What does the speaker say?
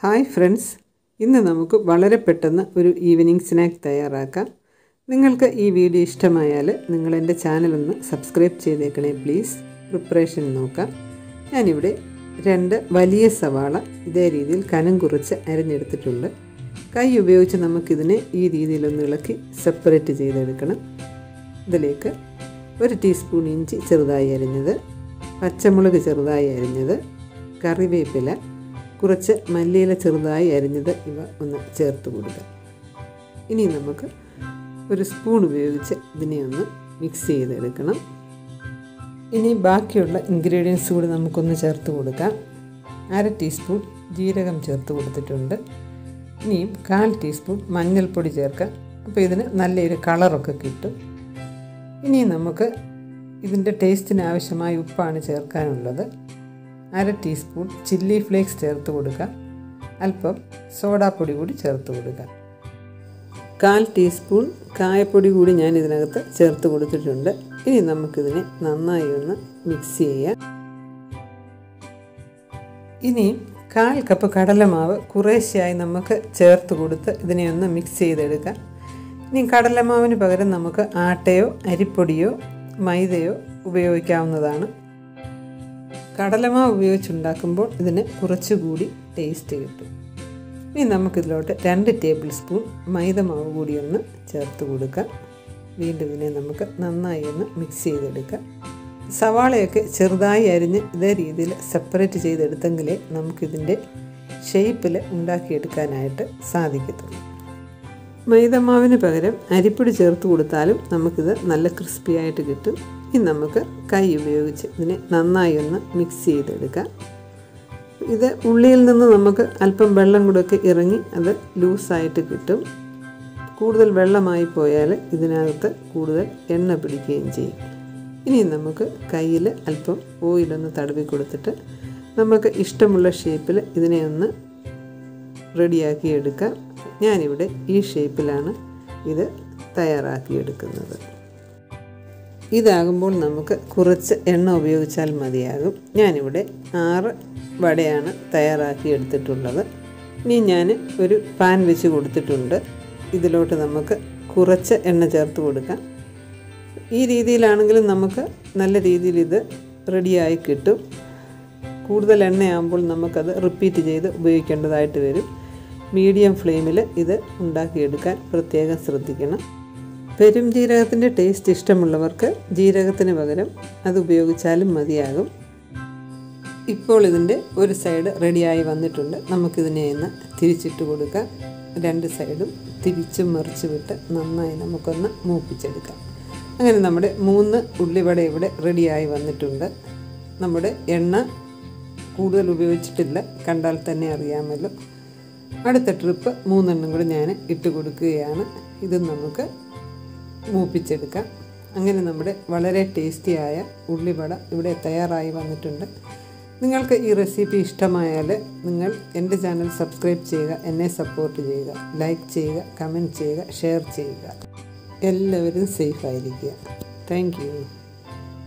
Hi friends, ഇന്ന് നമുക്ക് വളരെ പെട്ടെന്ന് ഒരു ഈവനിങ് സ്നാക്ക് തയ്യാറാക്കാം. നിങ്ങൾക്ക് ഈ വീഡിയോ ഇഷ്ടമായാൽ നിങ്ങൾ എൻ്റെ ചാനലൊന്ന് സബ്സ്ക്രൈബ് ചെയ്തേക്കണേ പ്ലീസ്. പ്രിപ്പറേഷൻ നോക്കാം. ഞാനിവിടെ 2 വലിയ സവാള ഇതേ രീതിയിൽ കനം കുറച്ച് അരിഞ്ഞെടുത്തിട്ടുണ്ട്. കൈ ഉപയോഗിച്ച് നമുക്കിതിനെ ഈ രീതിയിലൊന്ന് ഇളക്കി സെപ്പറേറ്റ് ചെയ്തെടുക്കണം. ഇതിലേക്ക് 1 ടീസ്പൂൺ ഇഞ്ചി ചെറുതായി അരിഞ്ഞത്, പച്ചമുളക് ചെറുതായി അരിഞ്ഞത്, കറിവേപ്പില, കുറച്ച് മല്ലിയില ചെറുതായി അരിഞ്ഞത് ഇവ ഒന്ന് ചേർത്ത് കൊടുക്കുക. ഇനി നമുക്ക് ഒരു സ്പൂൺ ഉപയോഗിച്ച് ഇതിനെ ഒന്ന് മിക്സ് ചെയ്തെടുക്കണം. ഇനി ബാക്കിയുള്ള ഇൻഗ്രീഡിയൻസ് കൂടി നമുക്കൊന്ന് ചേർത്ത് കൊടുക്കാം. 1/2 ടീസ്പൂൺ ജീരകം ചേർത്ത് കൊടുത്തിട്ടുണ്ട്. ഇനിയും 1/4 ടീസ്പൂൺ മഞ്ഞൾപ്പൊടി ചേർക്കാം. അപ്പോൾ ഇതിന് നല്ലൊരു കളറൊക്കെ കിട്ടും. ഇനി നമുക്ക് ഇതിൻ്റെ ടേസ്റ്റിന് ആവശ്യമായ ഉപ്പാണ് ചേർക്കാനുള്ളത്. 1/2 ടീസ്പൂൺ ചില്ലി ഫ്ലേക്സ് ചേർത്ത് കൊടുക്കുക. അല്പം സോഡാപ്പൊടി കൂടി ചേർത്ത് കൊടുക്കുക. 1/4 ടീസ്പൂൺ കായപ്പൊടി കൂടി ഞാൻ ഇതിനകത്ത് ചേർത്ത് കൊടുത്തിട്ടുണ്ട്. ഇനി നമുക്കിതിനെ നന്നായി ഒന്ന് മിക്സ് ചെയ്യാം. ഇനി 1/4 കപ്പ് കടലമാവ് കുറേശ്ശെയായി നമുക്ക് ചേർത്ത് കൊടുത്ത് ഇതിനെ ഒന്ന് മിക്സ് ചെയ്തെടുക്കാം. ഇനി കടലമാവിന് പകരം നമുക്ക് ആട്ടയോ അരിപ്പൊടിയോ മൈദയോ ഉപയോഗിക്കാവുന്നതാണ്. കടലമാവ് ഉപയോഗിച്ചുണ്ടാക്കുമ്പോൾ ഇതിന് കുറച്ചുകൂടി ടേസ്റ്റ് കിട്ടും. ഇനി നമുക്കിതിലോട്ട് 2 ടേബിൾ സ്പൂൺ മൈദമാവ് കൂടി ഒന്ന് ചേർത്ത് കൊടുക്കാം. വീണ്ടും ഇതിനെ നമുക്ക് നന്നായി ഒന്ന് മിക്സ് ചെയ്തെടുക്കാം. സവാളയൊക്കെ ചെറുതായി അരിഞ്ഞ് ഇതേ രീതിയിൽ സെപ്പറേറ്റ് ചെയ്തെടുത്തെങ്കിലേ നമുക്കിതിൻ്റെ ഷേപ്പിൽ ഉണ്ടാക്കിയെടുക്കാനായിട്ട് സാധിക്കത്തുള്ളൂ. മൈദമാവിന് പകരം അരിപ്പൊടി ചേർത്ത് കൊടുത്താലും നമുക്കിത് നല്ല ക്രിസ്പി ആയിട്ട് കിട്ടും. ഇനി നമുക്ക് കൈ ഉപയോഗിച്ച് ഇതിനെ നന്നായി ഒന്ന് മിക്സ് ചെയ്തെടുക്കാം. ഇത് ഉള്ളിയിൽ നിന്ന് നമുക്ക് അല്പം വെള്ളം കൂടെയൊക്കെ ഇറങ്ങി അത് ലൂസായിട്ട് കിട്ടും. കൂടുതൽ വെള്ളമായി പോയാൽ ഇതിനകത്ത് കൂടുതൽ എണ്ണ പിടിക്കുകയും ചെയ്യും. ഇനി നമുക്ക് കയ്യിൽ അല്പം ഓയിലൊന്ന് തടവി കൊടുത്തിട്ട് നമുക്ക് ഇഷ്ടമുള്ള ഷേപ്പിൽ ഇതിനെ ഒന്ന് റെഡിയാക്കി എടുക്കാം. ഞാനിവിടെ ഈ ഷേപ്പിലാണ് ഇത് തയ്യാറാക്കിയെടുക്കുന്നത്. ഇതാകുമ്പോൾ നമുക്ക് കുറച്ച് എണ്ണ ഉപയോഗിച്ചാൽ മതിയാകും. ഞാനിവിടെ 6 വടയാണ് തയ്യാറാക്കി എടുത്തിട്ടുള്ളത്. ഇനി ഞാൻ ഒരു പാൻ വെച്ച് കൊടുത്തിട്ടുണ്ട്. ഇതിലോട്ട് നമുക്ക് കുറച്ച് എണ്ണ ചേർത്ത് കൊടുക്കാം. ഈ രീതിയിലാണെങ്കിലും നമുക്ക് നല്ല രീതിയിൽ ഇത് റെഡിയായി കിട്ടും. കൂടുതൽ എണ്ണയാകുമ്പോൾ നമുക്കത് റിപ്പീറ്റ് ചെയ്ത് ഉപയോഗിക്കേണ്ടതായിട്ട് വരും. മീഡിയം ഫ്ലെയിമിൽ ഇത് ഉണ്ടാക്കിയെടുക്കാൻ പ്രത്യേകം ശ്രദ്ധിക്കണം. പെരും ജീരകത്തിൻ്റെ ടേസ്റ്റ് ഇഷ്ടമുള്ളവർക്ക് ജീരകത്തിന് പകരം അത് ഉപയോഗിച്ചാലും മതിയാകും. ഇപ്പോൾ ഇതിൻ്റെ ഒരു സൈഡ് റെഡിയായി വന്നിട്ടുണ്ട്. നമുക്കിതിനെ ഒന്ന് തിരിച്ചിട്ട് കൊടുക്കാം. 2 സൈഡും തിരിച്ചും മറിച്ച് വിട്ട് നന്നായി നമുക്കൊന്ന് മൂപ്പിച്ചെടുക്കാം. അങ്ങനെ നമ്മുടെ 3 ഉള്ളിവട ഇവിടെ റെഡിയായി വന്നിട്ടുണ്ട്. നമ്മുടെ എണ്ണ കൂടുതൽ ഉപയോഗിച്ചിട്ടില്ല, കണ്ടാൽ തന്നെ അറിയാമല്ലോ. അടുത്ത ട്രിപ്പ് 3 എണ്ണം കൂടി ഞാൻ ഇട്ട് കൊടുക്കുകയാണ്. ഇത് നമുക്ക് മൂപ്പിച്ചെടുക്കാം. അങ്ങനെ നമ്മുടെ വളരെ ടേസ്റ്റിയായ ഉള്ളിവട ഇവിടെ തയ്യാറായി വന്നിട്ടുണ്ട്. നിങ്ങൾക്ക് ഈ റെസിപ്പി ഇഷ്ടമായാൽ നിങ്ങൾ എൻ്റെ ചാനൽ സബ്സ്ക്രൈബ് ചെയ്യുക, എന്നെ സപ്പോർട്ട് ചെയ്യുക, ലൈക്ക് ചെയ്യുക, കമൻറ്റ് ചെയ്യുക, ഷെയർ ചെയ്യുക. എല്ലാവരും സേഫായിരിക്കുക. Thank you.